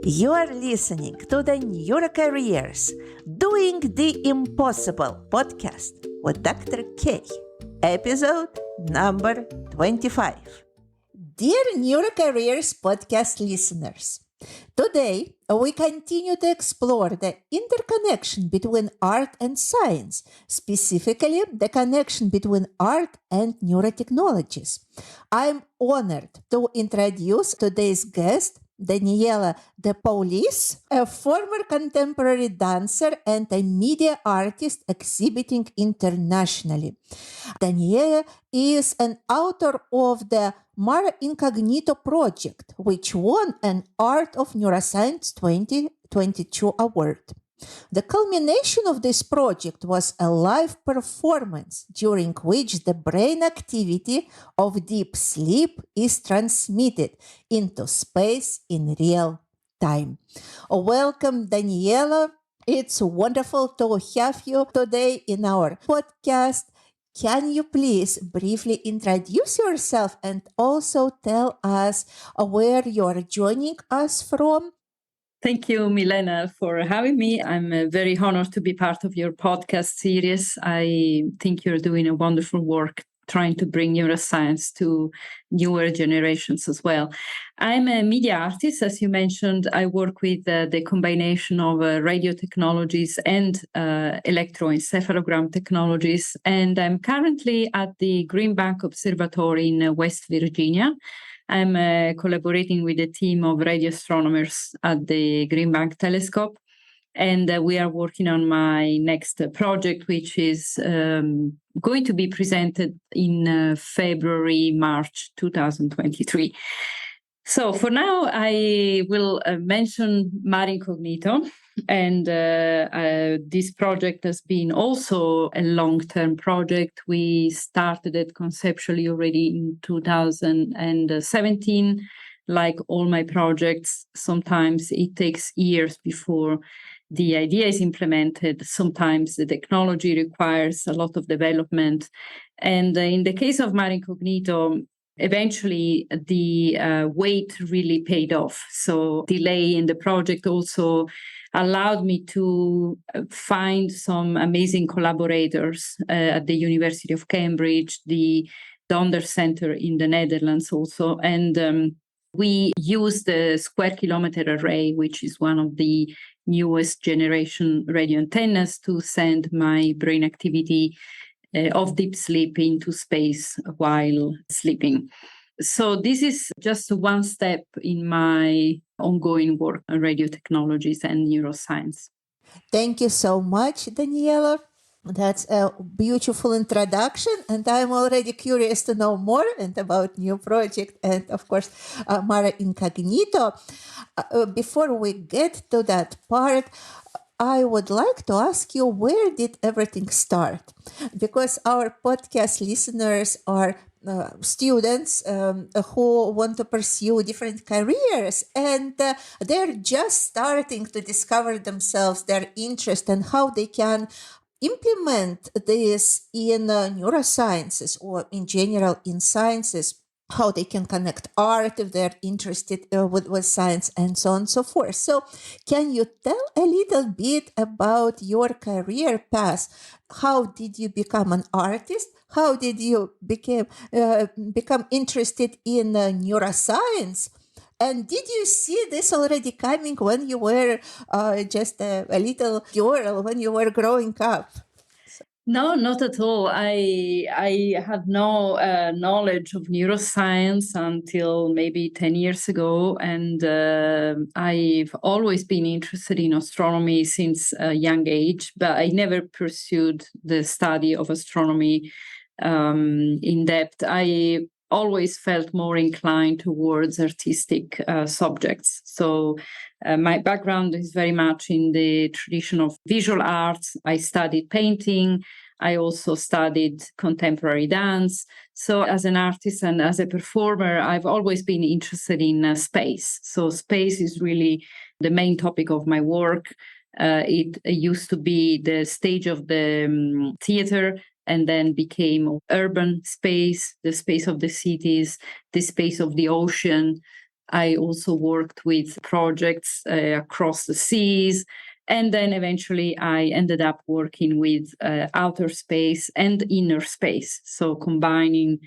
You are listening to the Neurocareers Doing the Impossible podcast with Dr. K, episode number 25. Dear Neurocareers podcast listeners, today we continue to explore the interconnection between art and science, specifically the connection between art and neurotechnologies. I'm honored to introduce today's guest, Daniela de Paulis, a former contemporary dancer and a media artist exhibiting internationally. Daniela is an author of the Mare Incognito project, which won an Art of Neuroscience 2022 award. The culmination of this project was a live performance during which the brain activity of deep sleep is transmitted into space in real time. Welcome, Daniela. It's wonderful to have you today in our podcast. Can you please briefly introduce yourself and also tell us where you are joining us from? Thank you, Milena, for having me. I'm very honored to be part of your podcast series. I think you're doing a wonderful work trying to bring neuroscience to newer generations as well. I'm a media artist, as you mentioned. I work with the combination of radio technologies and electroencephalogram technologies. And I'm currently at the Green Bank Observatory in West Virginia. I'm collaborating with a team of radio astronomers at the Green Bank Telescope, and we are working on my next project, which is going to be presented in February, March 2023. So for now, I will mention Mare Incognito. And this project has been also a long-term project. We started it conceptually already in 2017. Like all my projects, sometimes it takes years before the idea is implemented. Sometimes the technology requires a lot of development. And in the case of Mare Incognito, eventually the wait really paid off. So delay in the project also allowed me to find some amazing collaborators at the University of Cambridge, the Donder Center in the Netherlands also. And we used the square kilometer array, which is one of the newest generation radio antennas, to send my brain activity of deep sleep into space while sleeping. So this is just one step in my ongoing work on radio technologies and neuroscience. Thank you so much, Daniela. That's a beautiful introduction, and I'm already curious to know more and about new project and, of course, Mare Incognito. Before we get to that part, I would like to ask you, where did everything start? Because our podcast listeners are students who want to pursue different careers, and they're just starting to discover themselves, their interest, and how they can implement this in neurosciences or in general in sciences, how they can connect art if they're interested with science, and so on and so forth. So can you tell a little bit about your career path? How did you become an artist? How did you become interested in neuroscience? And did you see this already coming when you were just a little girl, when you were growing up? No, not at all. I had no knowledge of neuroscience until maybe 10 years ago. And I've always been interested in astronomy since a young age, but I never pursued the study of astronomy in depth. I always felt more inclined towards artistic subjects. So my background is very much in the tradition of visual arts. I studied painting. I also studied contemporary dance. So as an artist and as a performer, I've always been interested in space. So space is really the main topic of my work. It used to be the stage of the theater, and then became urban space, the space of the cities, the space of the ocean, I also worked with projects across the seas. And then eventually I ended up working with outer space and inner space. So combining,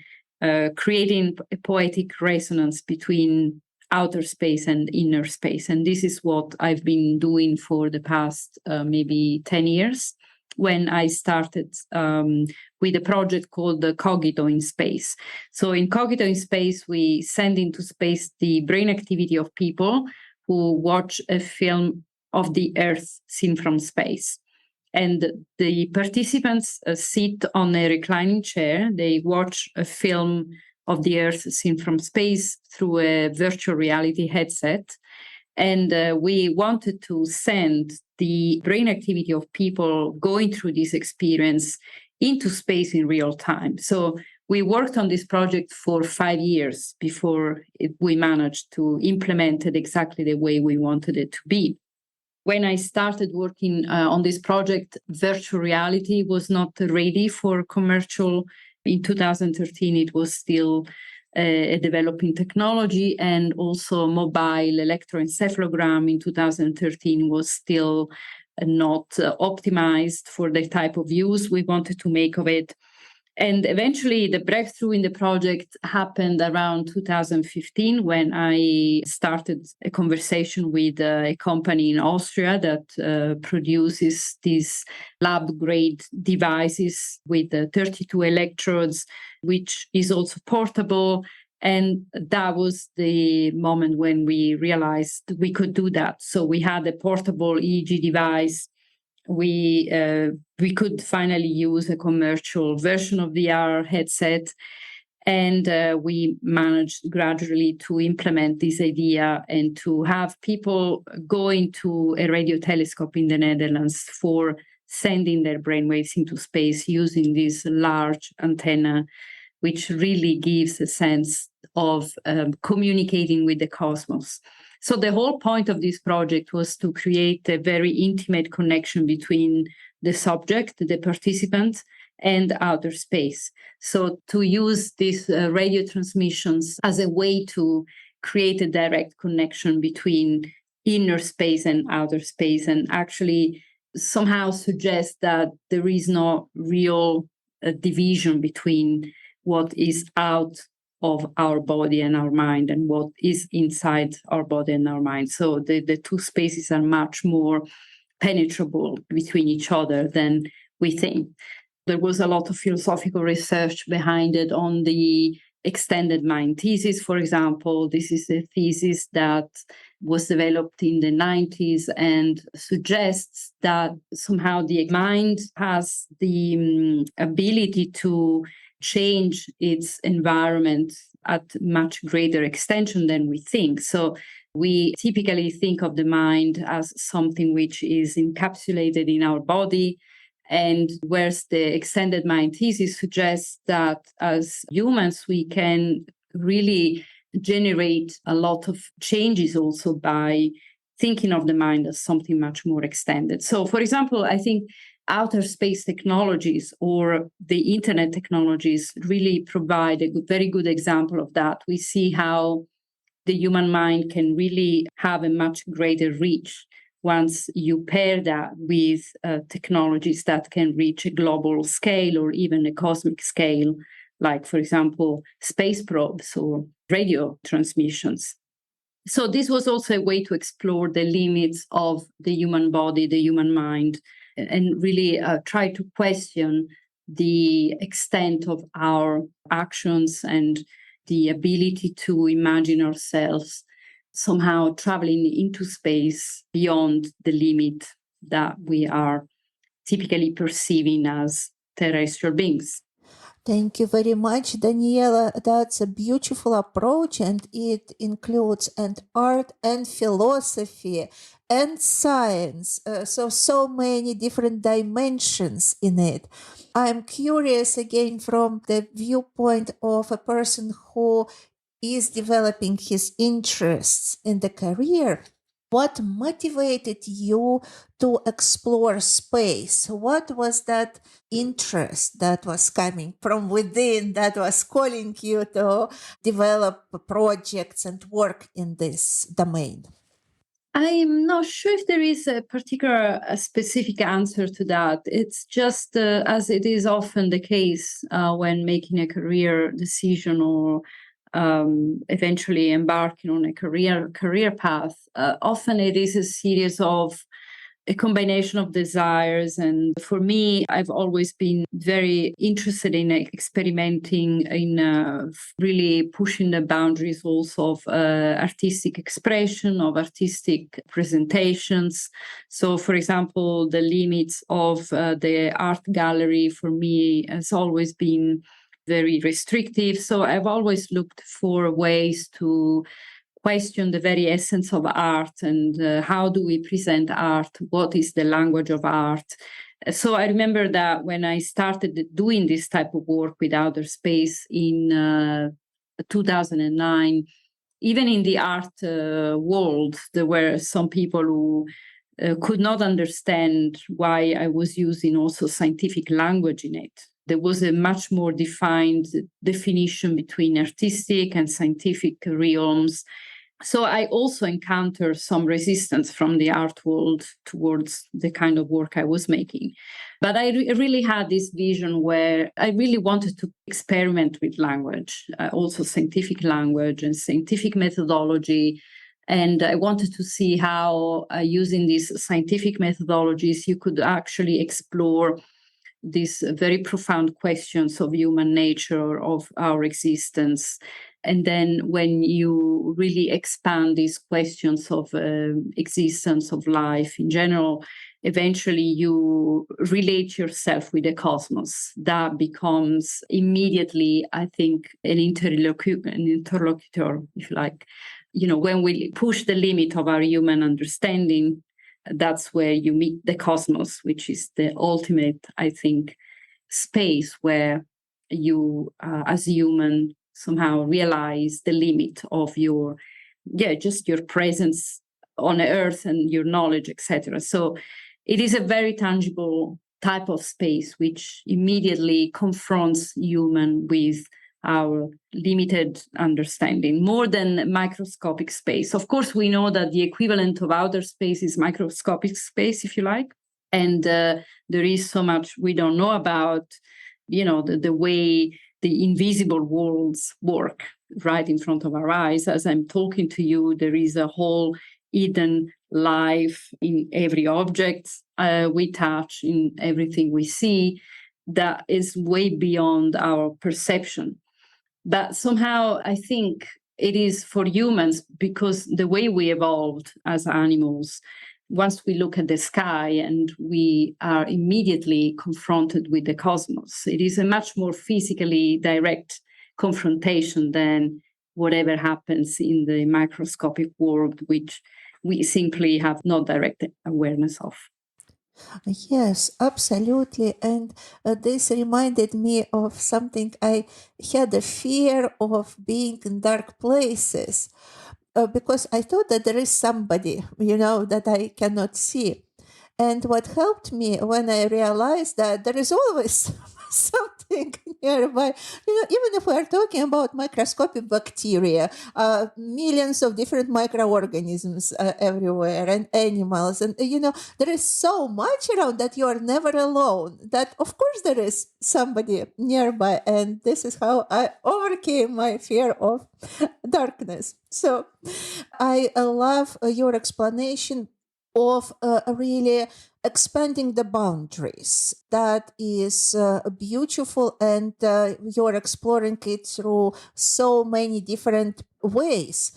creating a poetic resonance between outer space and inner space. And this is what I've been doing for the past maybe 10 years, when I started with a project called the Cogito in Space. So in Cogito in Space, we send into space the brain activity of people who watch a film of the Earth seen from space. And the participants sit on a reclining chair. They watch a film of the Earth seen from space through a virtual reality headset. And we wanted to send the brain activity of people going through this experience into space in real time. So we worked on this project for 5 years before we managed to implement it exactly the way we wanted it to be. When I started working on this project, virtual reality was not ready for commercial. In 2013, it was still a developing technology, and also mobile electroencephalogram in 2013 was still not optimized for the type of use we wanted to make of it. And eventually the breakthrough in the project happened around 2015, when I started a conversation with a company in Austria that produces these lab-grade devices with 32 electrodes, which is also portable. And that was the moment when we realized we could do that. So we had a portable EEG device. We could finally use a commercial version of the VR headset, and we managed gradually to implement this idea and to have people go into a radio telescope in the Netherlands for sending their brainwaves into space using this large antenna, which really gives a sense of communicating with the cosmos. So the whole point of this project was to create a very intimate connection between the subject, the participant, and outer space. So to use these radio transmissions as a way to create a direct connection between inner space and outer space, and actually somehow suggest that there is no real division between what is out of our body and our mind and what is inside our body and our mind. So the two spaces are much more penetrable between each other than we think. There was a lot of philosophical research behind it on the extended mind thesis, for example. This is a thesis that was developed in the 90s and suggests that somehow the mind has the ability to change its environment at much greater extension than we think. So we typically think of the mind as something which is encapsulated in our body, and whereas the extended mind thesis suggests that as humans, we can really generate a lot of changes also by thinking of the mind as something much more extended. So, for example, I think outer space technologies or the internet technologies really provide a very good example of that. We see how the human mind can really have a much greater reach once you pair that with technologies that can reach a global scale or even a cosmic scale, like, for example, space probes or radio transmissions. So this was also a way to explore the limits of the human body, the human mind, and really try to question the extent of our actions and the ability to imagine ourselves somehow traveling into space beyond the limit that we are typically perceiving as terrestrial beings. Thank you very much, Daniela. That's a beautiful approach, and it includes and art and philosophy and science. So many different dimensions in it. I'm curious again from the viewpoint of a person who is developing his interests in the career. What motivated you to explore space? What was that interest that was coming from within that was calling you to develop projects and work in this domain? I'm not sure if there is a specific answer to that. It's just as it is often the case when making a career decision or eventually embarking on a career path. Often it is a series of a combination of desires. And for me, I've always been very interested in experimenting, in really pushing the boundaries also of artistic expression, of artistic presentations. So, for example, the limits of the art gallery for me has always been very restrictive. So I've always looked for ways to question the very essence of art and how do we present art? What is the language of art? So I remember that when I started doing this type of work with outer space in 2009, even in the art world, there were some people who could not understand why I was using also scientific language in it. There was a much more defined definition between artistic and scientific realms. So I also encountered some resistance from the art world towards the kind of work I was making. But I really had this vision where I really wanted to experiment with language, also scientific language and scientific methodology. And I wanted to see how, using these scientific methodologies, you could actually explore these very profound questions of human nature, of our existence. And then when you really expand these questions of existence, of life in general, eventually you relate yourself with the cosmos. That becomes immediately, I think, an interlocutor, if you like. You know, when we push the limit of our human understanding, that's where you meet the cosmos, which is the ultimate, I think, space where you, as a human, somehow realize the limit of your, just your presence on Earth and your knowledge, etc. So it is a very tangible type of space which immediately confronts human with our limited understanding, more than microscopic space. Of course, we know that the equivalent of outer space is microscopic space, if you like. And there is so much we don't know about, the way the invisible worlds work right in front of our eyes. As I'm talking to you, there is a whole hidden life in every object we touch, in everything we see, that is way beyond our perception. But somehow I think it is for humans, because the way we evolved as animals, once we look at the sky and we are immediately confronted with the cosmos, it is a much more physically direct confrontation than whatever happens in the microscopic world, which we simply have no direct awareness of. Yes, absolutely. And this reminded me of something. I had a fear of being in dark places because I thought that there is somebody, that I cannot see. And what helped me when I realized that there is always something nearby, even if we're talking about microscopic bacteria, millions of different microorganisms everywhere and animals. And, there is so much around that you are never alone, that of course there is somebody nearby. And this is how I overcame my fear of darkness. So I love your explanation of really expanding the boundaries. That is beautiful, and you're exploring it through so many different ways.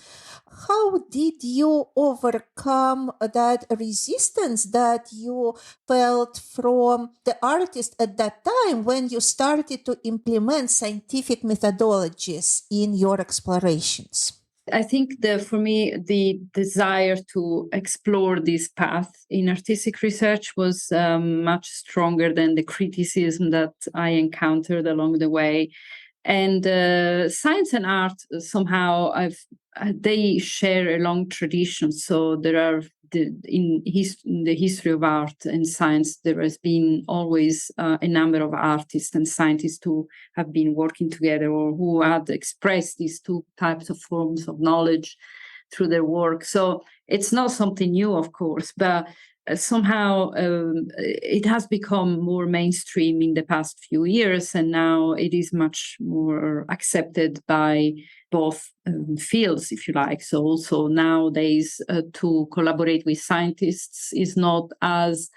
How did you overcome that resistance that you felt from the artist at that time when you started to implement scientific methodologies in your explorations? I think for me, the desire to explore this path in artistic research was much stronger than the criticism that I encountered along the way. And science and art, somehow I've they share a long tradition. So there are in the history of art and science, there has been always a number of artists and scientists who have been working together or who had expressed these two types of forms of knowledge through their work. So it's not something new, of course, but somehow it has become more mainstream in the past few years, and now it is much more accepted by both fields, if you like. So also nowadays to collaborate with scientists is not as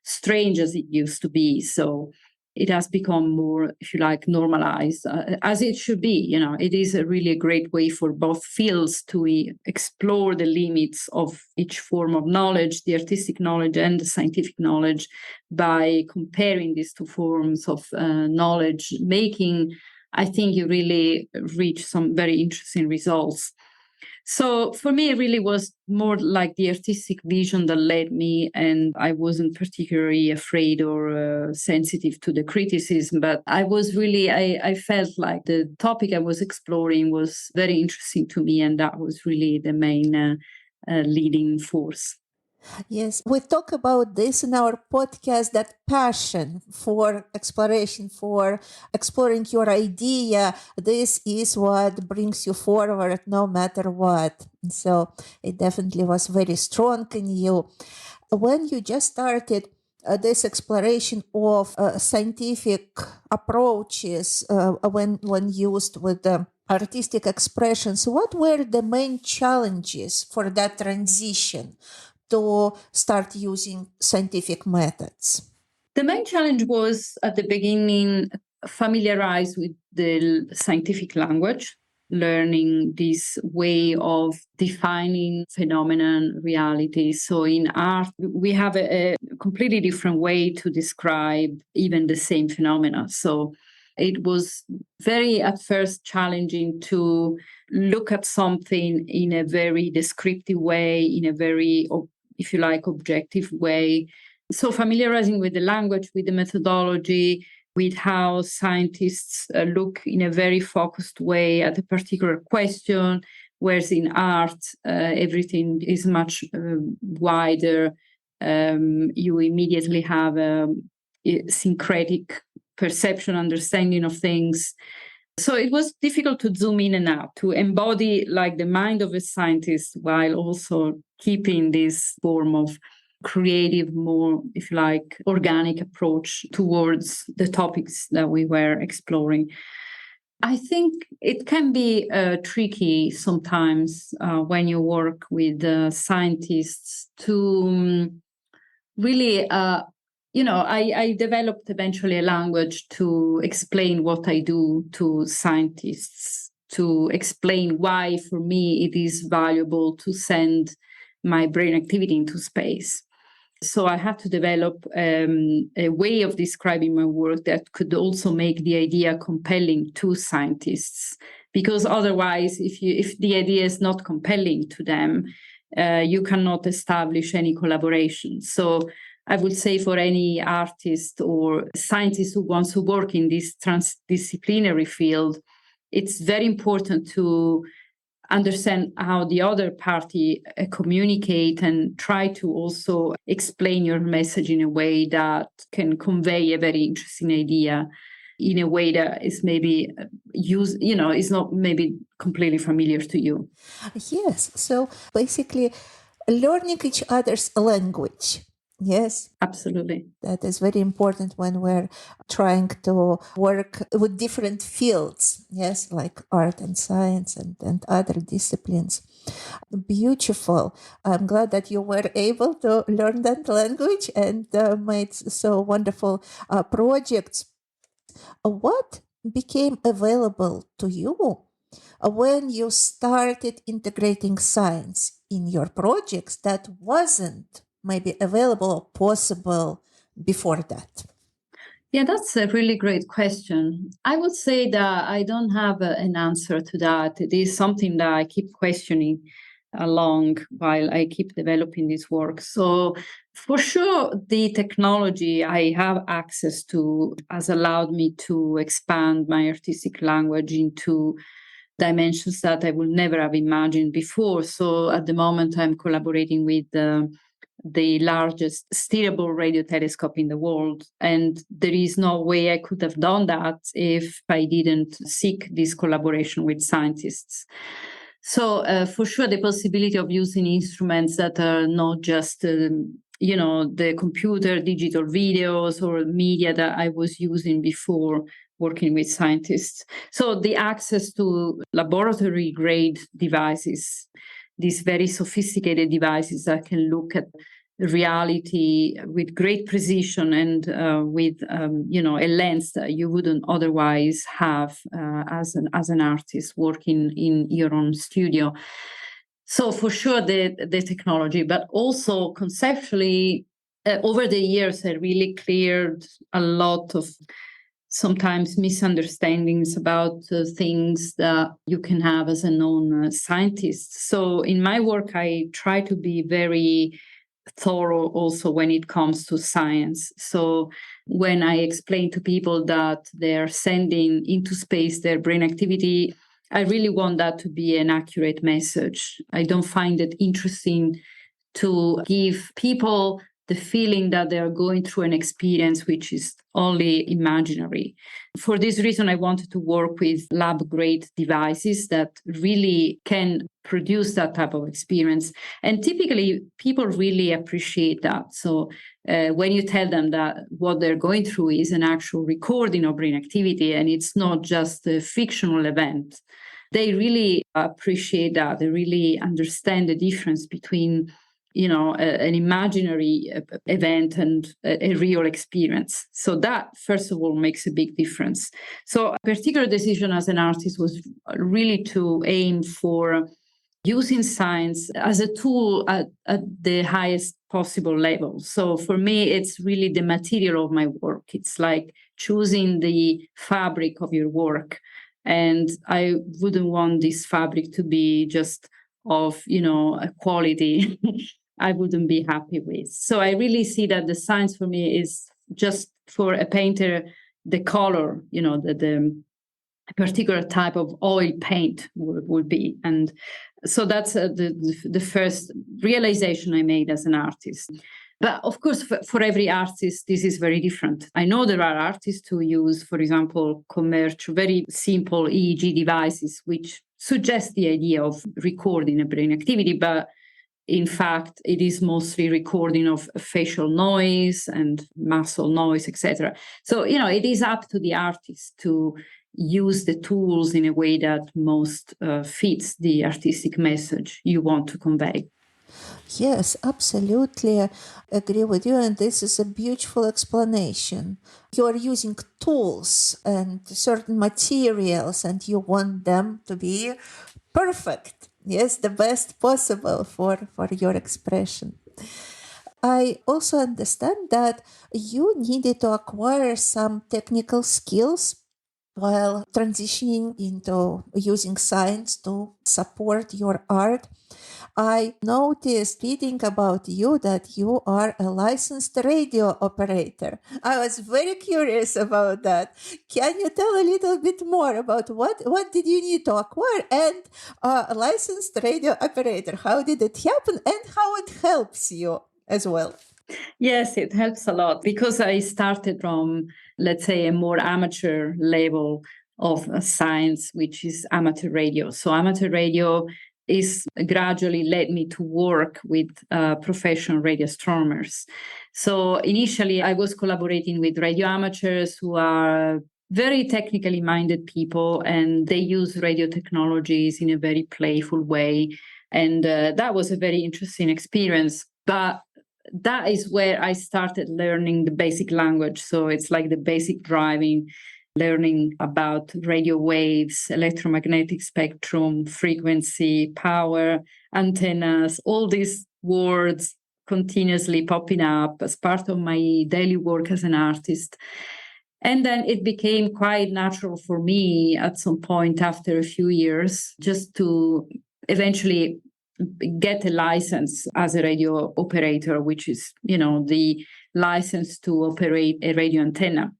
strange as it used to be. So it has become more, if you like, normalized, as it should be. It is really a great way for both fields to explore the limits of each form of knowledge, the artistic knowledge and the scientific knowledge, by comparing these two forms of knowledge, making, I think, you really reach some very interesting results. So for me, it really was more like the artistic vision that led me, and I wasn't particularly afraid or sensitive to the criticism, but I felt like the topic I was exploring was very interesting to me, and that was really the main leading force. Yes, we talk about this in our podcast, that passion for exploration, for exploring your idea. This is what brings you forward no matter what. So it definitely was very strong in you. When you just started this exploration of scientific approaches when used with artistic expressions, what were the main challenges for that transition to start using scientific methods? The main challenge was at the beginning familiarize with the scientific language, learning this way of defining phenomenon, reality. So in art, we have a completely different way to describe even the same phenomena. So it was very at first challenging to look at something in a very descriptive way, in a very, if you like, objective way. So familiarizing with the language, with the methodology, with how scientists look in a very focused way at a particular question, whereas in art, everything is much wider. You immediately have a syncretic perception, understanding of things. So it was difficult to zoom in and out, to embody like the mind of a scientist while also keeping this form of creative, more, if you like, organic approach towards the topics that we were exploring. I think it can be tricky sometimes when you work with scientists to really I developed eventually a language to explain what I do to scientists, to explain why for me it is valuable to send my brain activity into space. So I had to develop a way of describing my work that could also make the idea compelling to scientists, because otherwise, if the idea is not compelling to them, you cannot establish any collaboration. So I would say for any artist or scientist who wants to work in this transdisciplinary field, it's very important to understand how the other party communicate and try to also explain your message in a way that can convey a very interesting idea in a way that is maybe is not maybe completely familiar to you. Yes. So basically, learning each other's language. Yes. Absolutely. That is very important when we're trying to work with different fields, yes, like art and science and other disciplines. Beautiful. I'm glad that you were able to learn that language and made so wonderful projects. What became available to you when you started integrating science in your projects that wasn't maybe available or possible before that? Yeah, that's a really great question. I would say that I don't have an answer to that. It is something that I keep questioning along while I keep developing this work. So, for sure, the technology I have access to has allowed me to expand my artistic language into dimensions that I would never have imagined before. So at the moment, I'm collaborating with the largest steerable radio telescope in the world. And there is no way I could have done that if I didn't seek this collaboration with scientists. So for sure, the possibility of using instruments that are not just the computer, digital videos, or media that I was using before working with scientists. So the access to laboratory grade devices, these very sophisticated devices that can look at reality with great precision and with a lens that you wouldn't otherwise have as an artist working in your own studio. So for sure the technology, but also conceptually, over the years I really cleared a lot of sometimes misunderstandings about things that you can have as a non-scientist. So in my work, I try to be very thorough also when it comes to science. So when I explain to people that they're sending into space their brain activity, I really want that to be an accurate message. I don't find it interesting to give people the feeling that they are going through an experience which is only imaginary. For this reason, I wanted to work with lab-grade devices that really can produce that type of experience. And typically, people really appreciate that. So when you tell them that what they're going through is an actual recording of brain activity and it's not just a fictional event, they really appreciate that. They really understand the difference between an imaginary event and a real experience. So that, first of all, makes a big difference. So a particular decision as an artist was really to aim for using science as a tool at the highest possible level. So for me, it's really the material of my work. It's like choosing the fabric of your work. And I wouldn't want this fabric to be just of, a quality I wouldn't be happy with. So I really see that the science for me is just for a painter, the color, the particular type of oil paint would be. And so that's the first realization I made as an artist. But of course, for every artist, this is very different. I know there are artists who use, for example, commercial, very simple EEG devices, which suggest the idea of recording a brain activity, but in fact, it is mostly recording of facial noise and muscle noise, etc. So, it is up to the artist to use the tools in a way that most fits the artistic message you want to convey. Yes, absolutely agree with you. And this is a beautiful explanation. You are using tools and certain materials, and you want them to be perfect. Yes, the best possible for your expression. I also understand that you needed to acquire some technical skills while transitioning into using science to support your art. I noticed reading about you that you are a licensed radio operator. I was very curious about that. Can you tell a little bit more about what did you need to acquire and a licensed radio operator? How did it happen and how it helps you as well? Yes, it helps a lot because I started from, let's say, a more amateur level of science, which is amateur radio. So amateur radio is gradually led me to work with professional radio astronomers. So initially, I was collaborating with radio amateurs who are very technically minded people, and they use radio technologies in a very playful way. And that was a very interesting experience. But that is where I started learning the basic language. So it's like the basic driving, learning about radio waves, electromagnetic spectrum, frequency, power, antennas, all these words continuously popping up as part of my daily work as an artist. And then it became quite natural for me at some point after a few years just to eventually get a license as a radio operator, which is, the license to operate a radio antenna.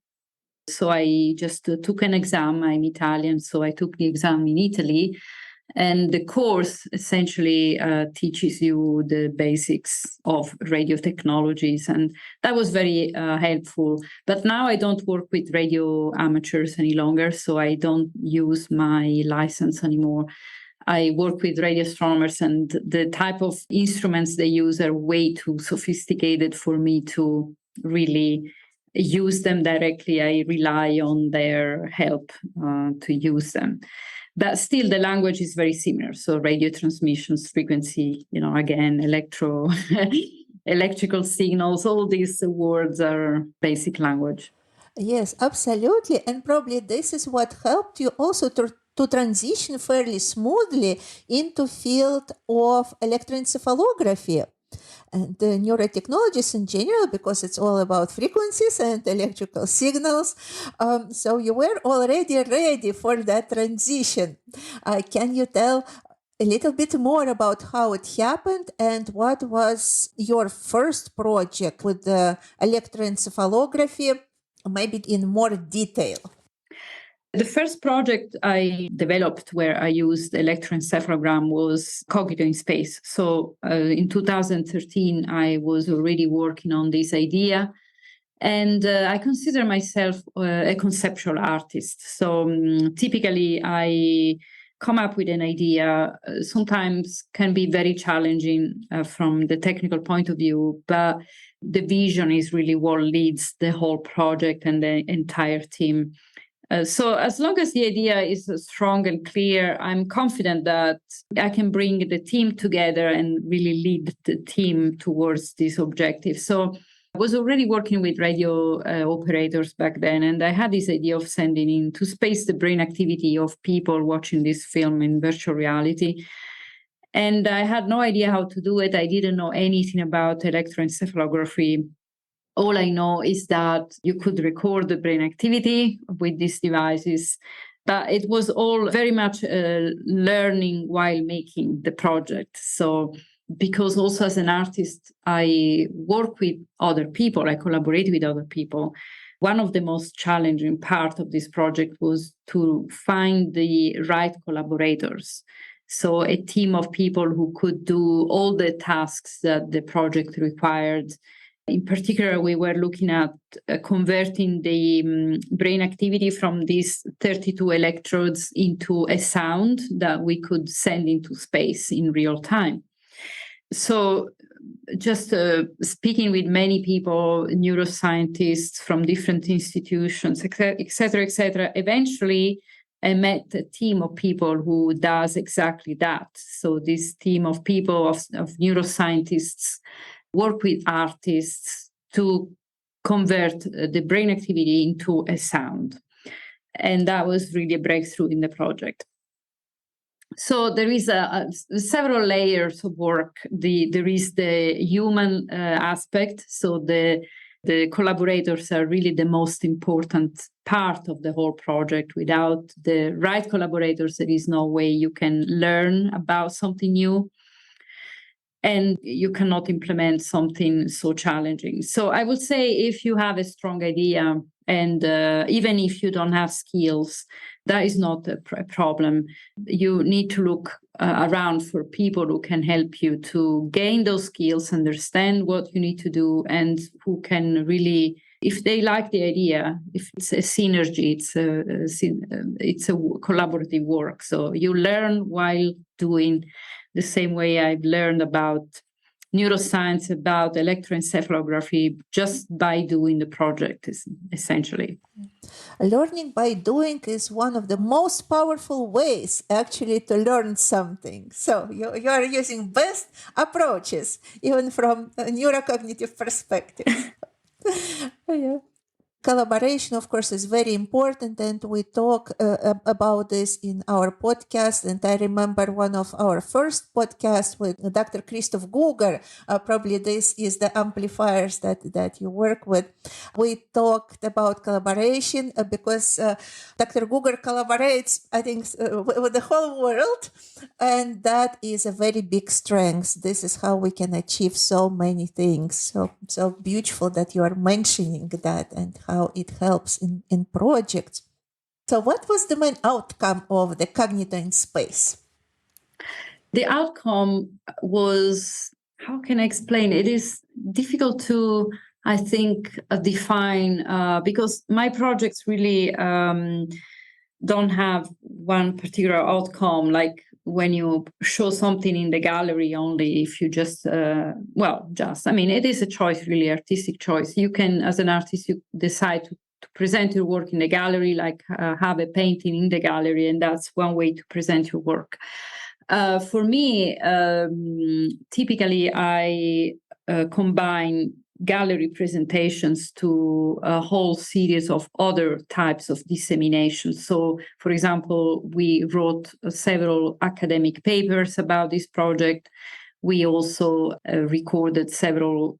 So I just took an exam. I'm Italian, so I took the exam in Italy. And the course essentially teaches you the basics of radio technologies. And that was very helpful. But now I don't work with radio amateurs any longer, so I don't use my license anymore. I work with radio astronomers, and the type of instruments they use are way too sophisticated for me to really use them directly. I rely on their help to use them. But still, the language is very similar. So radio transmissions, frequency, again, electrical signals, all these words are basic language. Yes, absolutely. And probably this is what helped you also to transition fairly smoothly into field of electroencephalography and the neurotechnologies in general, because it's all about frequencies and electrical signals. So you were already ready for that transition. Can you tell a little bit more about how it happened and what was your first project with the electroencephalography, maybe in more detail? The first project I developed where I used electroencephalogram was Cogito in Space. So in 2013, I was already working on this idea. And I consider myself a conceptual artist. So typically, I come up with an idea, sometimes can be very challenging from the technical point of view, but the vision is really what leads the whole project and the entire team. So as long as the idea is strong and clear, I'm confident that I can bring the team together and really lead the team towards this objective. So I was already working with radio operators back then, and I had this idea of sending into space the brain activity of people watching this film in virtual reality. And I had no idea how to do it. I didn't know anything about electroencephalography. All I know is that you could record the brain activity with these devices, but it was all very much learning while making the project. So because also as an artist, I work with other people, I collaborate with other people. One of the most challenging part of this project was to find the right collaborators. So a team of people who could do all the tasks that the project required. In particular, we were looking at converting the brain activity from these 32 electrodes into a sound that we could send into space in real time. So just speaking with many people, neuroscientists from different institutions, et cetera, eventually I met a team of people who does exactly that. So this team of people, of neuroscientists, work with artists to convert the brain activity into a sound. And that was really a breakthrough in the project. So there is several layers of work. There is the human aspect. So the collaborators are really the most important part of the whole project. Without the right collaborators, there is no way you can learn about something new. And you cannot implement something so challenging. So I would say if you have a strong idea, and even if you don't have skills, that is not a problem. You need to look around for people who can help you to gain those skills, understand what you need to do, and who can really, if they like the idea, if it's a synergy, it's a collaborative work. So you learn while doing, the same way I've learned about neuroscience, about electroencephalography, just by doing the project, is essentially. Learning by doing is one of the most powerful ways actually to learn something. So you are using best approaches, even from a neurocognitive perspective. Yeah. Collaboration, of course, is very important, and we talk about this in our podcast. And I remember one of our first podcasts with Dr. Christoph Guger. Probably this is the amplifiers that you work with. We talked about collaboration because Dr. Guger collaborates, I think, with the whole world, and that is a very big strength. This is how we can achieve so many things. So beautiful that you are mentioning that, and how how it helps in projects. So what was the main outcome of the Cognito in Space? The outcome was, how can I explain? It is difficult to, I think, define because my projects really don't have one particular outcome, like when you show something in the gallery only, if you just, I mean, it is a choice, really artistic choice. You can, as an artist, you decide to present your work in the gallery, like have a painting in the gallery, and that's one way to present your work. For me, typically I combine gallery presentations to a whole series of other types of dissemination. So, for example, we wrote several academic papers about this project. We also recorded several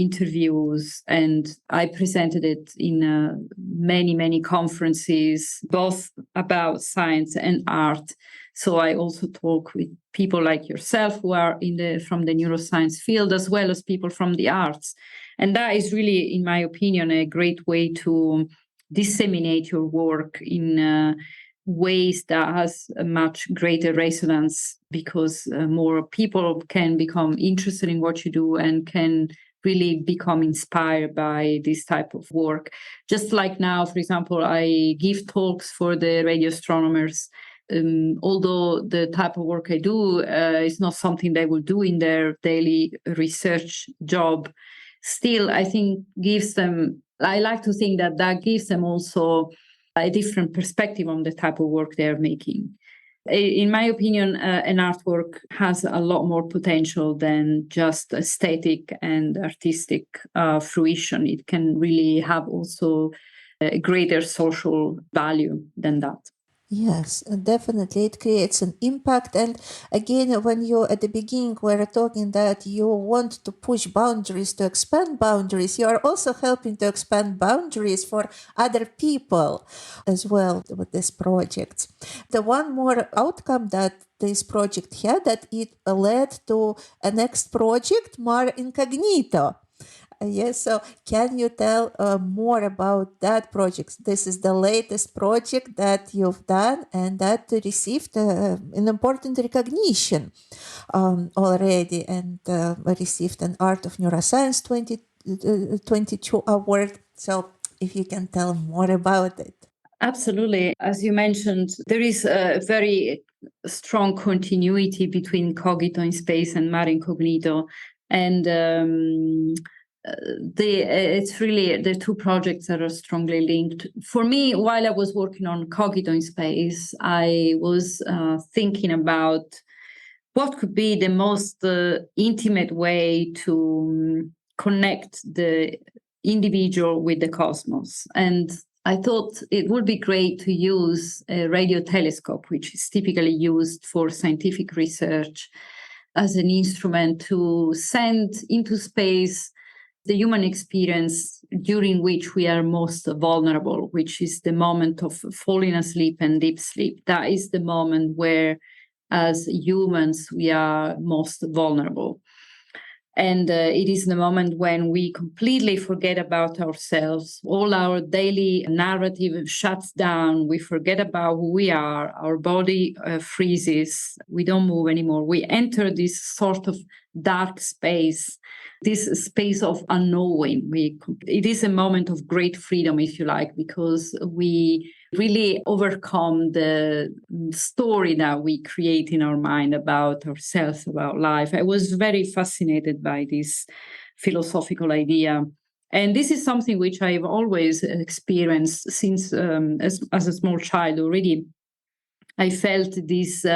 interviews, and I presented it in many conferences, both about science and art. So I also talk with people like yourself who are from the neuroscience field, as well as people from the arts. And that is really, in my opinion, a great way to disseminate your work in ways that has a much greater resonance, because more people can become interested in what you do and can really become inspired by this type of work. Just like now, for example, I give talks for the radio astronomers. Although the type of work I do is not something they will do in their daily research job, still, I think I like to think that gives them also a different perspective on the type of work they're making. In my opinion, an artwork has a lot more potential than just aesthetic and artistic fruition. It can really have also a greater social value than that. Yes, definitely. It creates an impact. And again, when you at the beginning were talking that you want to push boundaries, to expand boundaries, you are also helping to expand boundaries for other people as well with this project. The one more outcome that this project had, that it led to a next project, Mar Incognito. Yes, so can you tell more about that project? This is the latest project that you've done and that received an important recognition already, and received an Art of Neuroscience 2022 award. So if you can tell more about it. Absolutely. As you mentioned, there is a very strong continuity between Cogito in Space and Mare Incognito. And it's really the two projects that are strongly linked. For me, while I was working on Cogito in Space, I was thinking about what could be the most intimate way to connect the individual with the cosmos. And I thought it would be great to use a radio telescope, which is typically used for scientific research, as an instrument to send into space the human experience during which we are most vulnerable, which is the moment of falling asleep and deep sleep. That is the moment where, as humans, we are most vulnerable. And it is the moment when we completely forget about ourselves. All our daily narrative shuts down. We forget about who we are. Our body freezes. We don't move anymore. We enter this sort of dark space, this space of unknowing. It is a moment of great freedom, if you like, because we really overcome the story that we create in our mind about ourselves, about life. I was very fascinated by this philosophical idea. And this is something which I've always experienced since as a small child already. I felt this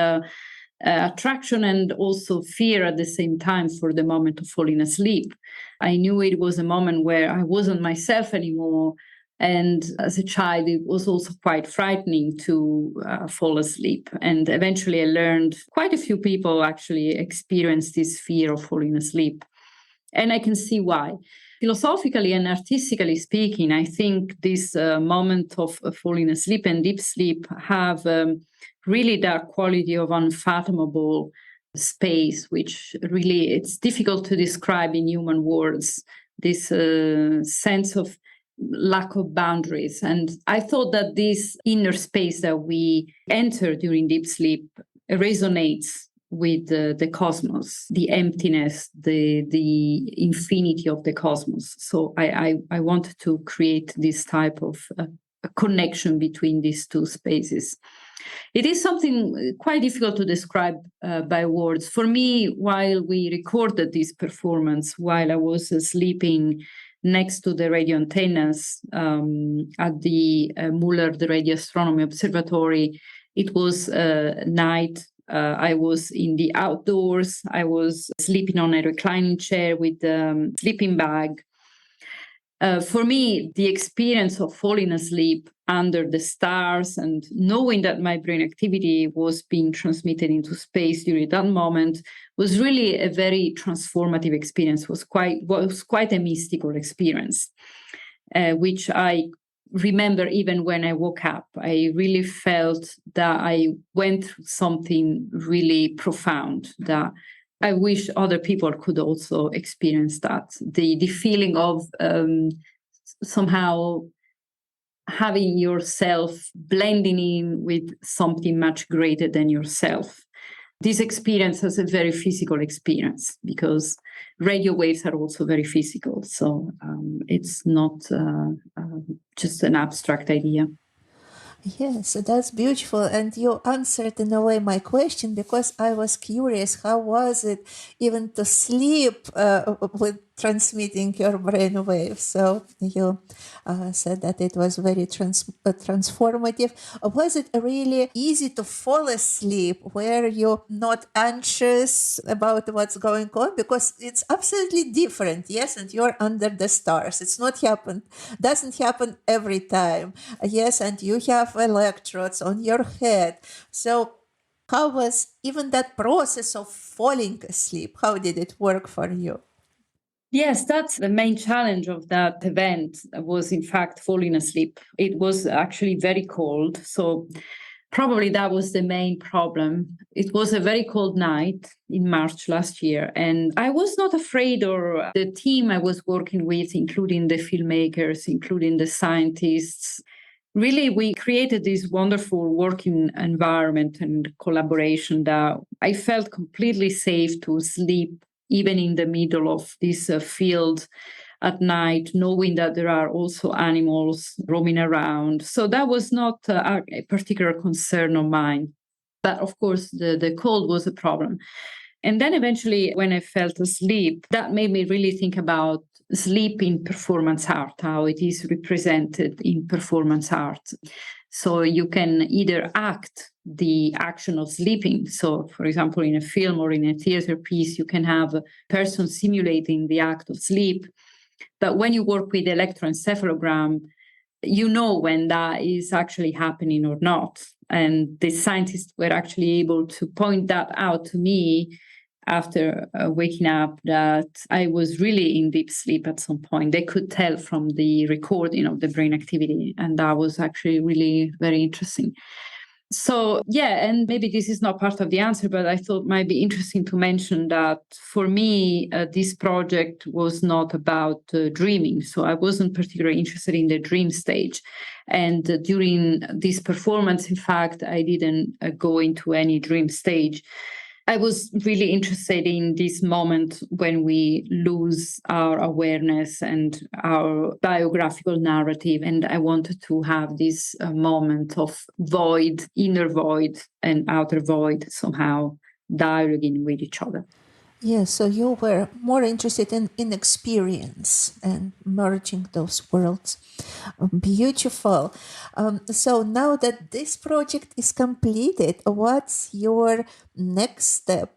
attraction and also fear at the same time for the moment of falling asleep. I knew it was a moment where I wasn't myself anymore. And as a child, it was also quite frightening to fall asleep. And eventually I learned quite a few people actually experience this fear of falling asleep. And I can see why. Philosophically and artistically speaking, I think this moment of falling asleep and deep sleep have really that quality of unfathomable space, which really it's difficult to describe in human words. This sense of lack of boundaries. And I thought that this inner space that we enter during deep sleep resonates with the cosmos, the emptiness, the infinity of the cosmos. So I wanted to create this type of a connection between these two spaces. It is something quite difficult to describe by words. For me, while we recorded this performance, while I was sleeping next to the radio antennas at the Muller, the Radio Astronomy Observatory, it was night. I was in the outdoors. I was sleeping on a reclining chair with a sleeping bag. For me, the experience of falling asleep under the stars and knowing that my brain activity was being transmitted into space during that moment was really a very transformative experience. Was quite a mystical experience, which I remember even when I woke up. I really felt that I went through something really profound that I wish other people could also experience that. The feeling of somehow having yourself blending in with something much greater than yourself. This experience is a very physical experience because radio waves are also very physical. So it's not just an abstract idea. Yes, that's beautiful. And you answered in a way my question because I was curious, how was it even to sleep with transmitting your brain waves? So you said that it was very transformative. Was it really easy to fall asleep? Were you not anxious about what's going on? Because it's absolutely different, yes, and you're under the stars. It's not doesn't happen every time. Yes, and you have electrodes on your head. So how was even that process of falling asleep? How did it work for you? Yes, that's the main challenge of that event was, in fact, falling asleep. It was actually very cold. So probably that was the main problem. It was a very cold night in March last year. And I was not afraid, or the team I was working with, including the filmmakers, including the scientists, really, we created this wonderful working environment and collaboration that I felt completely safe to sleep even in the middle of this field at night, knowing that there are also animals roaming around. So that was not a particular concern of mine. But of course, the cold was a problem. And then eventually, when I fell asleep, that made me really think about sleep in performance art, how it is represented in performance art. So you can either act the action of sleeping. So, for example, in a film or in a theater piece, you can have a person simulating the act of sleep. But when you work with electroencephalogram, you know when that is actually happening or not. And the scientists were actually able to point that out to me after waking up, that I was really in deep sleep at some point. They could tell from the recording of the brain activity. And that was actually really very interesting. So, yeah, and maybe this is not part of the answer, but I thought it might be interesting to mention that for me, this project was not about dreaming. So I wasn't particularly interested in the dream stage. And during this performance, in fact, I didn't go into any dream stage. I was really interested in this moment when we lose our awareness and our biographical narrative. And I wanted to have this moment of void, inner void and outer void, somehow dialoguing with each other. Yes, so you were more interested in experience and merging those worlds. Beautiful. So now that this project is completed, what's your next step?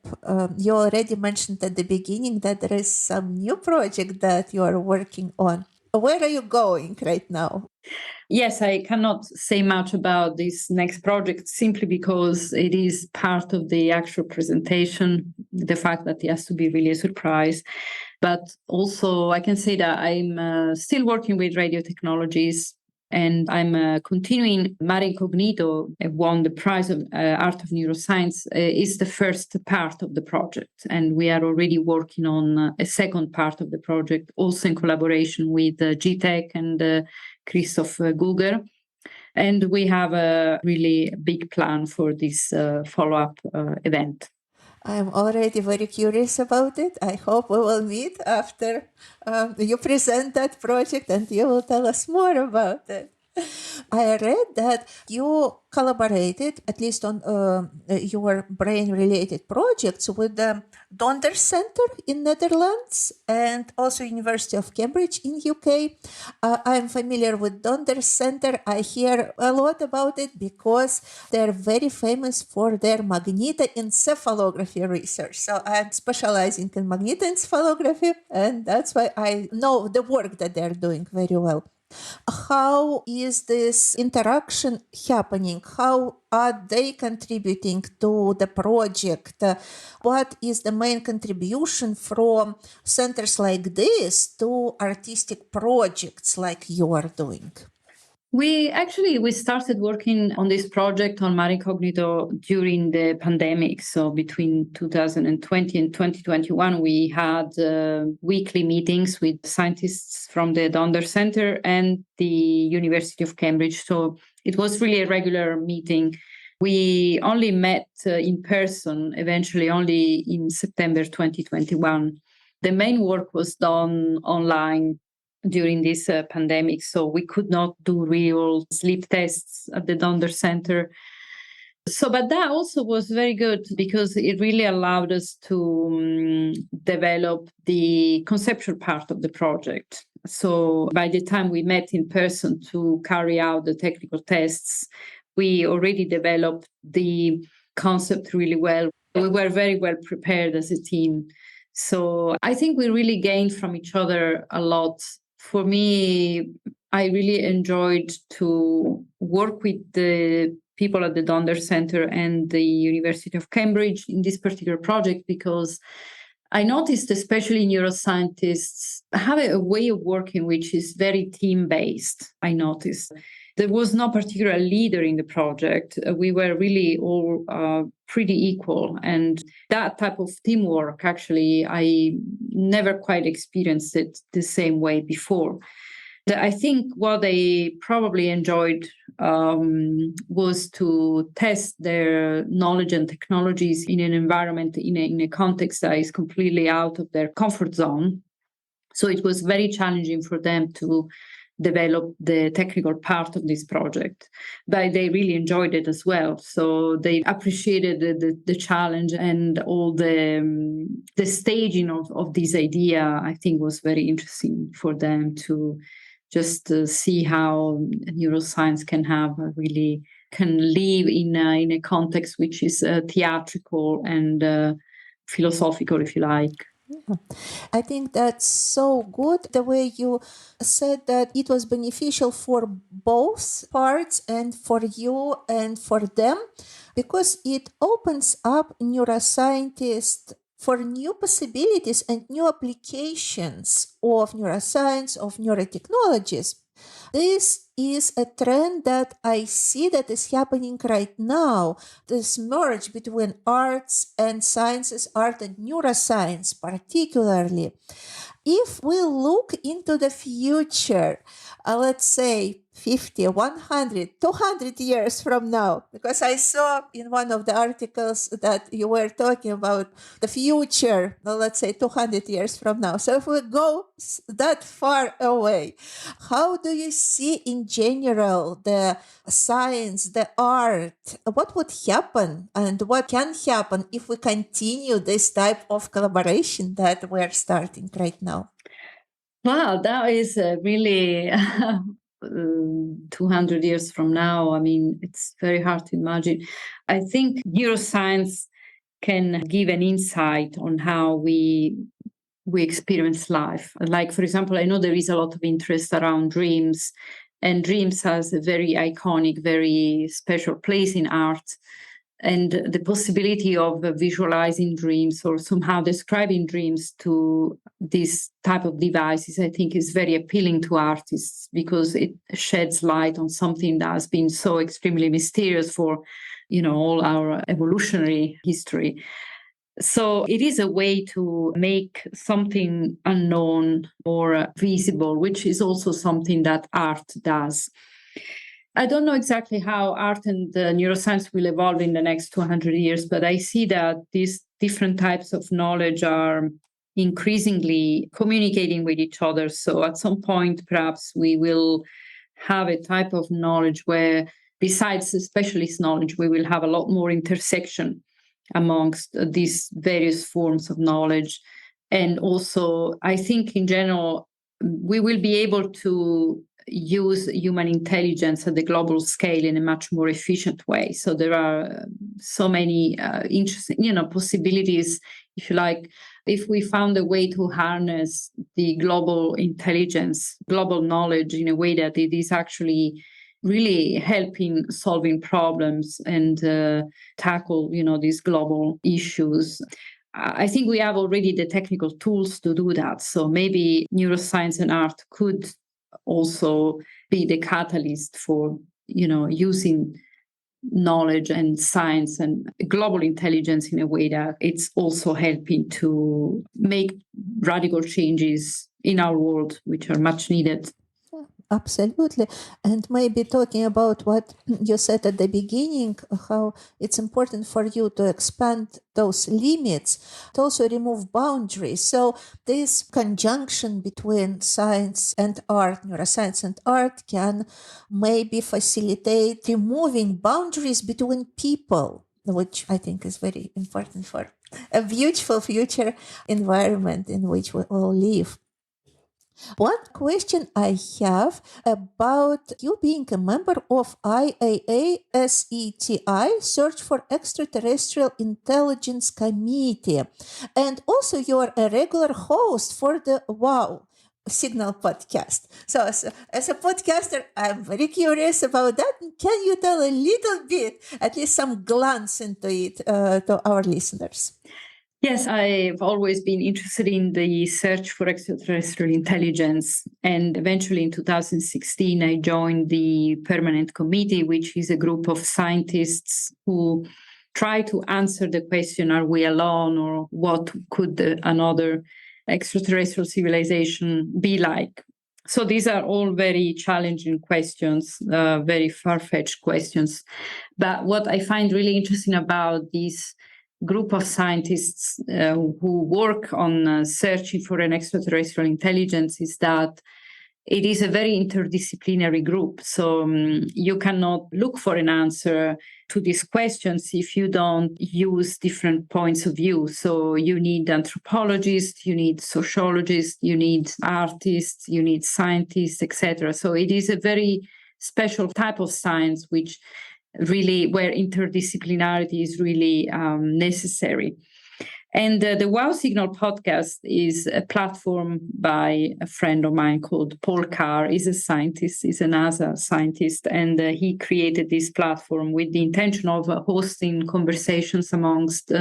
You already mentioned at the beginning that there is some new project that you are working on. Where are you going right now? Yes, I cannot say much about this next project simply because it is part of the actual presentation, the fact that it has to be really a surprise. But also I can say that I'm still working with radio technologies. And I'm continuing. Mare Incognito won the prize of Art of Neuroscience, is the first part of the project. And we are already working on a second part of the project, also in collaboration with GTEC and Christoph Guger. And we have a really big plan for this follow-up event. I'm already very curious about it. I hope we will meet after you present that project and you will tell us more about it. I read that you collaborated, at least on your brain-related projects, with the Donder Center in Netherlands and also University of Cambridge in UK. I'm familiar with Donder Center. I hear a lot about it because they're very famous for their magnetoencephalography research. So I'm specializing in magnetoencephalography, and that's why I know the work that they're doing very well. How is this interaction happening? How are they contributing to the project? What is the main contribution from centers like this to artistic projects like you are doing? We started working on this project on Mare Incognito during the pandemic. So between 2020 and 2021, we had weekly meetings with scientists from the Donder Center and the University of Cambridge. So it was really a regular meeting. We only met in person, eventually only in September 2021. The main work was done online during this pandemic, so we could not do real sleep tests at the Donder Center. But that also was very good because it really allowed us to develop the conceptual part of the project. So by the time we met in person to carry out the technical tests, we already developed the concept really well. We were very well prepared as a team. So I think we really gained from each other a lot. For me, I really enjoyed to work with the people at the Donder Center and the University of Cambridge in this particular project because I noticed, especially neuroscientists, have a way of working which is very team-based. I noticed there was no particular leader in the project. We were really all pretty equal. And that type of teamwork, actually, I never quite experienced it the same way before. I think what they probably enjoyed was to test their knowledge and technologies in an environment, in a context that is completely out of their comfort zone. So it was very challenging for them to develop the technical part of this project, but they really enjoyed it as well. So they appreciated the challenge, and all the staging of this idea, I think, was very interesting for them to just see how neuroscience can live in a context which is theatrical and philosophical, if you like. Yeah. I think that's so good the way you said that it was beneficial for both parts and for you and for them, because it opens up neuroscientists for new possibilities and new applications of neuroscience, of neurotechnologies. This is a trend that I see that is happening right now, this merge between arts and sciences, art and neuroscience particularly. If we look into the future, let's say 50, 100, 200 years from now, because I saw in one of the articles that you were talking about the future, let's say 200 years from now. So if we go that far away, how do you see in general the science, the art? What would happen and what can happen if we continue this type of collaboration that we're starting right now? Wow, that is really 200 years from now. I mean, it's very hard to imagine. I think neuroscience can give an insight on how we experience life. Like, for example, I know there is a lot of interest around dreams, and dreams has a very iconic, very special place in art. And the possibility of visualizing dreams or somehow describing dreams to this type of devices, I think, is very appealing to artists because it sheds light on something that has been so extremely mysterious for, all our evolutionary history. So it is a way to make something unknown or visible, which is also something that art does. I don't know exactly how art and neuroscience will evolve in the next 200 years, but I see that these different types of knowledge are increasingly communicating with each other. So at some point, perhaps we will have a type of knowledge where, besides specialist knowledge, we will have a lot more intersection amongst these various forms of knowledge. And also, I think in general, we will be able to use human intelligence at the global scale in a much more efficient way. So there are so many interesting, possibilities, if you like, if we found a way to harness the global intelligence, global knowledge in a way that it is actually really helping solving problems and tackle, these global issues. I think we have already the technical tools to do that. So maybe neuroscience and art could also be the catalyst for, using knowledge and science and global intelligence in a way that it's also helping to make radical changes in our world, which are much needed. Absolutely. And maybe talking about what you said at the beginning, how it's important for you to expand those limits, to also remove boundaries. So this conjunction between science and art, neuroscience and art, can maybe facilitate removing boundaries between people, which I think is very important for a beautiful future environment in which we all live. One question I have about you being a member of IAA SETI, Search for Extraterrestrial Intelligence Committee, and also you're a regular host for the WOW Signal podcast. So as a podcaster, I'm very curious about that. Can you tell a little bit, at least some glance into it to our listeners? Yes, I've always been interested in the search for extraterrestrial intelligence. And eventually in 2016, I joined the Permanent Committee, which is a group of scientists who try to answer the question, are we alone, or what could another extraterrestrial civilization be like? So these are all very challenging questions, very far-fetched questions. But what I find really interesting about these group of scientists who work on searching for an extraterrestrial intelligence is that it is a very interdisciplinary group. So you cannot look for an answer to these questions if you don't use different points of view. So you need anthropologists, you need sociologists, you need artists, you need scientists, etc. So it is a very special type of science which really where interdisciplinarity is really necessary. And the Wow Signal podcast is a platform by a friend of mine called Paul Carr. He's a scientist, he's a NASA scientist, and he created this platform with the intention of hosting conversations amongst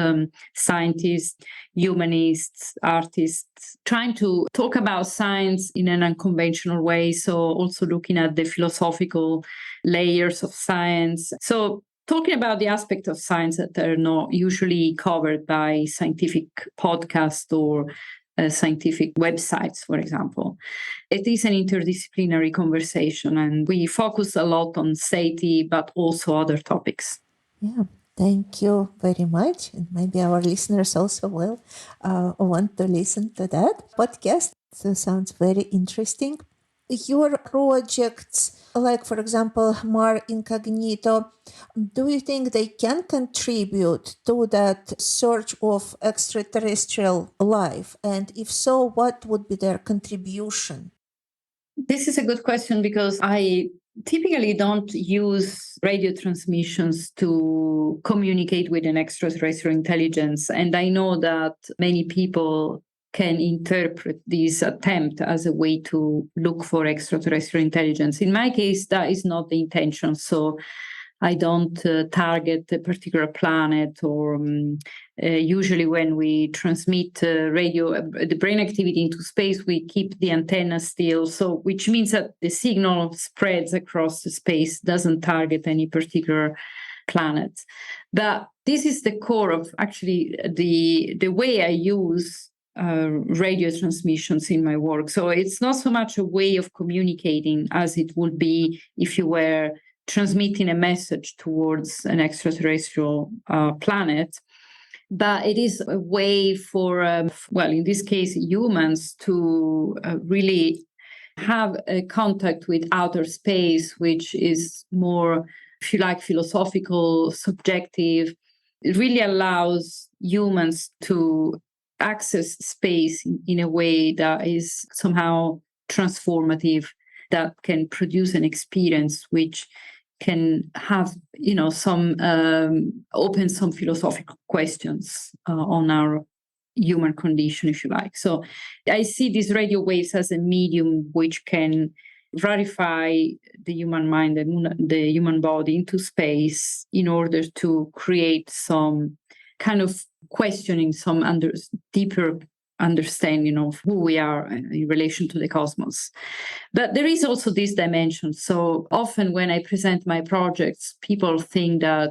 scientists, humanists, artists, trying to talk about science in an unconventional way. So also looking at the philosophical layers of science. So talking about the aspect of science that are not usually covered by scientific podcasts or scientific websites, for example. It is an interdisciplinary conversation, and we focus a lot on SETI, but also other topics. Yeah, thank you very much. And maybe our listeners also will want to listen to that podcast. So sounds very interesting. Your projects, like for example, Mar Incognito, do you think they can contribute to that search of extraterrestrial life? And if so, what would be their contribution? This is a good question because I typically don't use radio transmissions to communicate with an extraterrestrial intelligence. And I know that many people can interpret this attempt as a way to look for extraterrestrial intelligence. In my case, that is not the intention. So I don't target a particular planet, or usually when we transmit the brain activity into space, we keep the antenna still. So, which means that the signal spreads across the space, doesn't target any particular planet. But this is the core of actually the way I use radio transmissions in my work. So it's not so much a way of communicating as it would be if you were transmitting a message towards an extraterrestrial planet. But it is a way for, well, in this case, humans to really have a contact with outer space, which is more, if you like, philosophical, subjective. It really allows humans to access space in a way that is somehow transformative, that can produce an experience which can have, some open some philosophical questions on our human condition, if you like. So I see these radio waves as a medium which can rarefy the human mind and the human body into space in order to create some kind of questioning, some deeper understanding of who we are in relation to the cosmos. But there is also this dimension. So often when I present my projects, people think that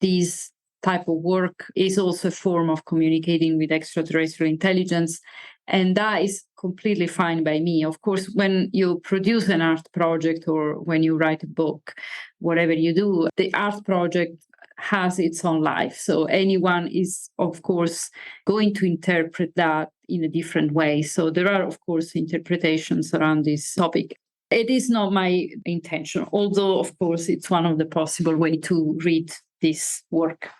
this type of work is also a form of communicating with extraterrestrial intelligence. And that is completely fine by me. Of course, when you produce an art project or when you write a book, whatever you do, the art project has its own life. So anyone is, of course, going to interpret that in a different way. So there are, of course, interpretations around this topic. It is not my intention, although, of course, it's one of the possible ways to read this work.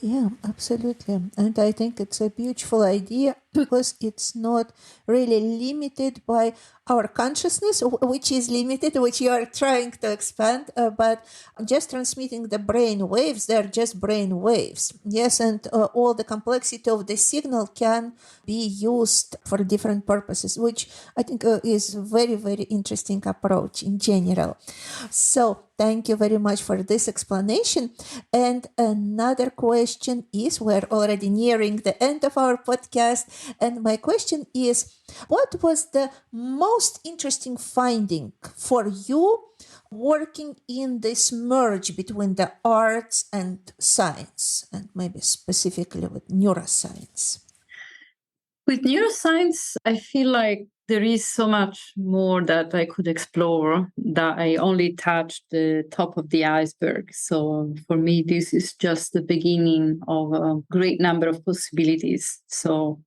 Yeah, absolutely. And I think it's a beautiful idea because it's not really limited by our consciousness, which is limited, which you are trying to expand, but just transmitting the brain waves, they're just brain waves. Yes, and all the complexity of the signal can be used for different purposes, which I think is very, very interesting approach in general. So thank you very much for this explanation. And another question is, we're already nearing the end of our podcast. And my question is, what was the most interesting finding for you working in this merge between the arts and science, and maybe specifically with neuroscience? With neuroscience, I feel like there is so much more that I could explore, that I only touched the top of the iceberg. So for me, this is just the beginning of a great number of possibilities. So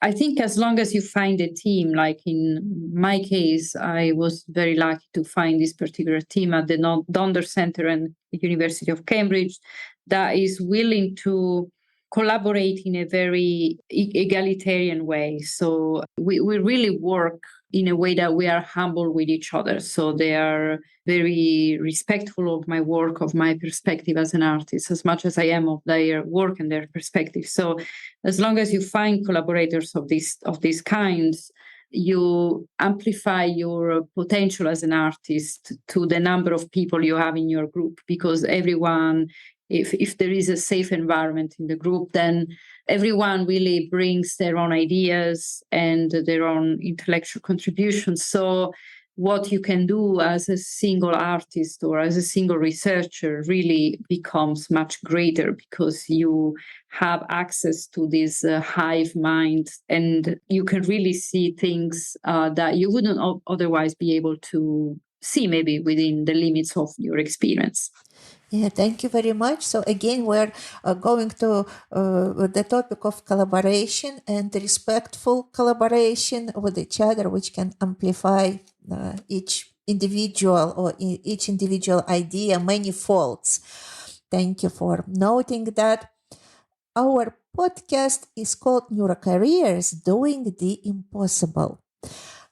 I think as long as you find a team, like in my case, I was very lucky to find this particular team at the Donder Center and the University of Cambridge that is willing to collaborate in a very egalitarian way. So we really work in a way that we are humble with each other. So they are very respectful of my work, of my perspective as an artist, as much as I am of their work and their perspective. So as long as you find collaborators of these kinds, you amplify your potential as an artist to the number of people you have in your group, because everyone, if there is a safe environment in the group, then everyone really brings their own ideas and their own intellectual contributions. So what you can do as a single artist or as a single researcher really becomes much greater, because you have access to this hive mind, and you can really see things that you wouldn't otherwise be able to see, maybe within the limits of your experience. Yeah, thank you very much. So again, we're going to the topic of collaboration and respectful collaboration with each other, which can amplify each individual or each individual idea manifolds. Thank you for noting that. Our podcast is called Neurocareers Doing the Impossible.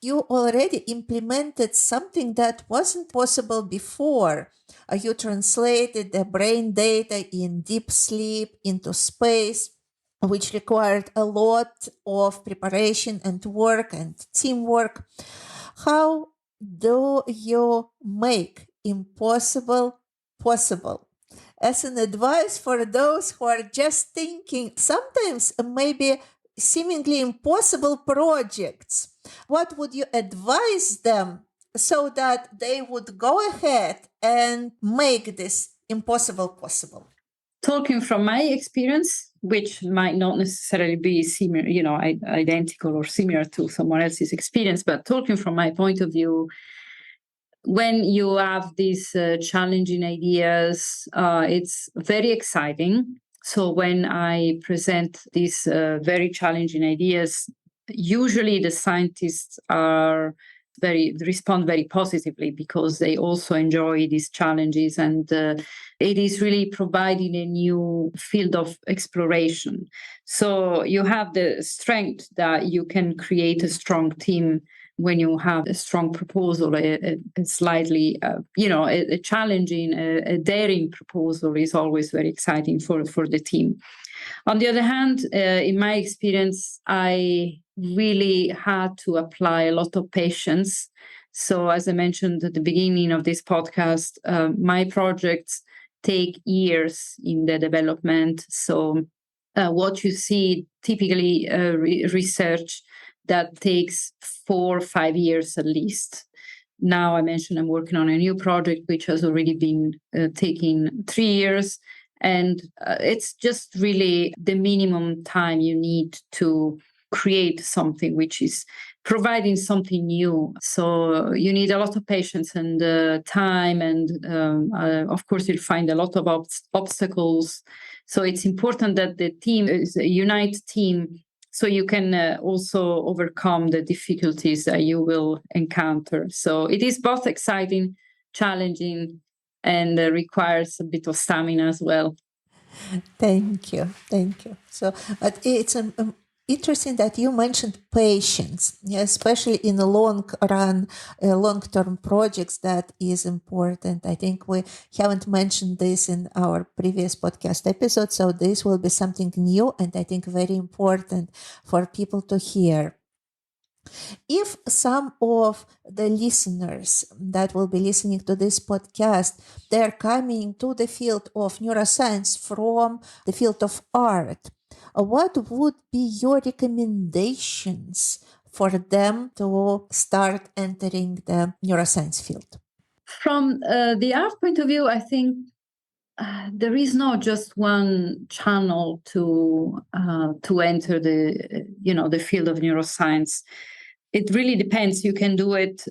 You already implemented something that wasn't possible before. You translated the brain data in deep sleep into space, which required a lot of preparation and work and teamwork. How do you make impossible possible. As an advice for those who are just thinking sometimes maybe seemingly impossible projects, what would you advise them so that they would go ahead and make this impossible possible? Talking from my experience, which might not necessarily be similar, identical or similar to someone else's experience, but talking from my point of view, when you have these challenging ideas, it's very exciting. So when I present these very challenging ideas, usually the scientists respond very positively because they also enjoy these challenges, and it is really providing a new field of exploration. So you have the strength that you can create a strong team when you have a strong proposal. A slightly, a challenging, a daring proposal is always very exciting for the team. On the other hand, in my experience, I really had to apply a lot of patience. So, as I mentioned at the beginning of this podcast, my projects take years in the development. So, what you see typically research that takes 4 or 5 years at least. Now I mentioned I'm working on a new project which has already been taking 3 years. And it's just really the minimum time you need to create something which is providing something new. So you need a lot of patience and time. And of course, you'll find a lot of obstacles. So it's important that the team is a united team, so you can also overcome the difficulties that you will encounter. So it is both exciting, challenging, and requires a bit of stamina as well. Thank you. So, but it's interesting that you mentioned patience, especially in the long run, long-term projects. That is important. I think we haven't mentioned this in our previous podcast episode, so this will be something new and I think very important for people to hear. If some of the listeners that will be listening to this podcast, they're coming to the field of neuroscience from the field of art, what would be your recommendations for them to start entering the neuroscience field? From the art point of view, I think there is not just one channel to enter the field of neuroscience. It really depends. You can do it.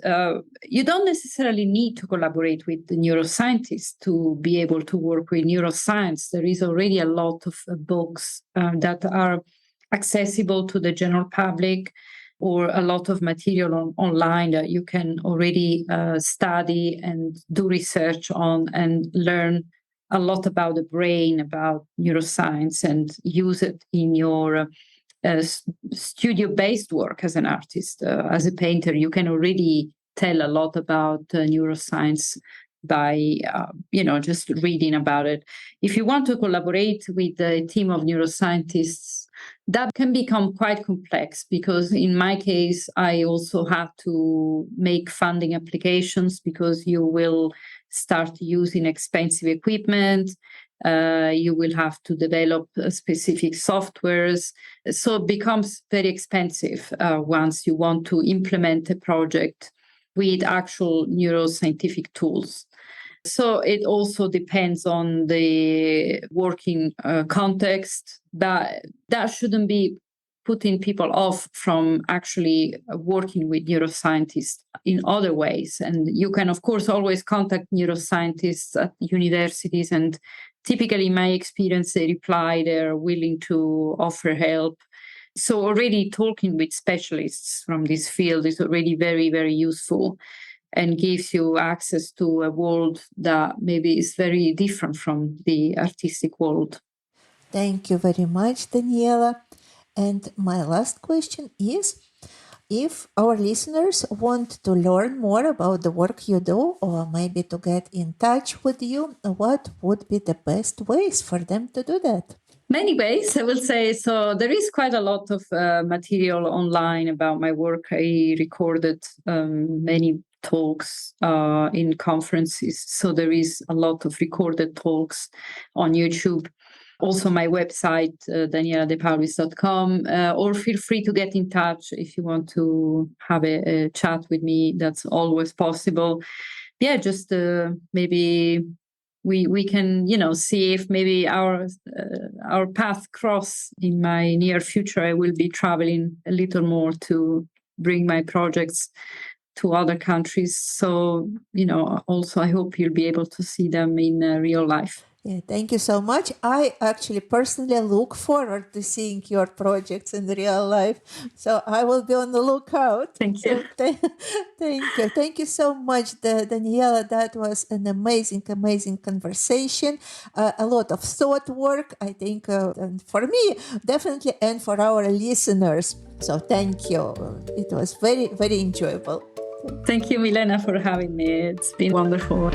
You don't necessarily need to collaborate with the neuroscientists to be able to work with neuroscience. There is already a lot of books that are accessible to the general public, or a lot of material online that you can already study and do research on and learn a lot about the brain, about neuroscience, and use it in your studio-based work as an artist. As a painter, you can already tell a lot about neuroscience by just reading about it. If you want to collaborate with a team of neuroscientists, that can become quite complex, because in my case, I also have to make funding applications, because you will start using expensive equipment. You will have to develop specific softwares. So it becomes very expensive once you want to implement a project with actual neuroscientific tools. So it also depends on the working context. That shouldn't be putting people off from actually working with neuroscientists in other ways. And you can, of course, always contact neuroscientists at universities. And typically, in my experience, they reply, they're willing to offer help. So already talking with specialists from this field is already very, very useful, and gives you access to a world that maybe is very different from the artistic world. Thank you very much, Daniela. And my last question is, if our listeners want to learn more about the work you do, or maybe to get in touch with you, what would be the best ways for them to do that? Many ways, I will say. So there is quite a lot of material online about my work. I recorded many talks in conferences. So there is a lot of recorded talks on YouTube. Also, my website, danieladePaulis.com, or feel free to get in touch if you want to have a chat with me. That's always possible. Yeah, just maybe we can, see if maybe our path cross in my near future. I will be traveling a little more to bring my projects to other countries. So, also I hope you'll be able to see them in real life. Yeah, thank you so much. I actually personally look forward to seeing your projects in real life. So I will be on the lookout. Thank you. So thank you. Thank you so much, Daniela. That was an amazing conversation. A lot of thought work, I think, and for me, definitely, and for our listeners. So thank you. It was very, very enjoyable. Thank you, Milena, for having me. It's been wonderful.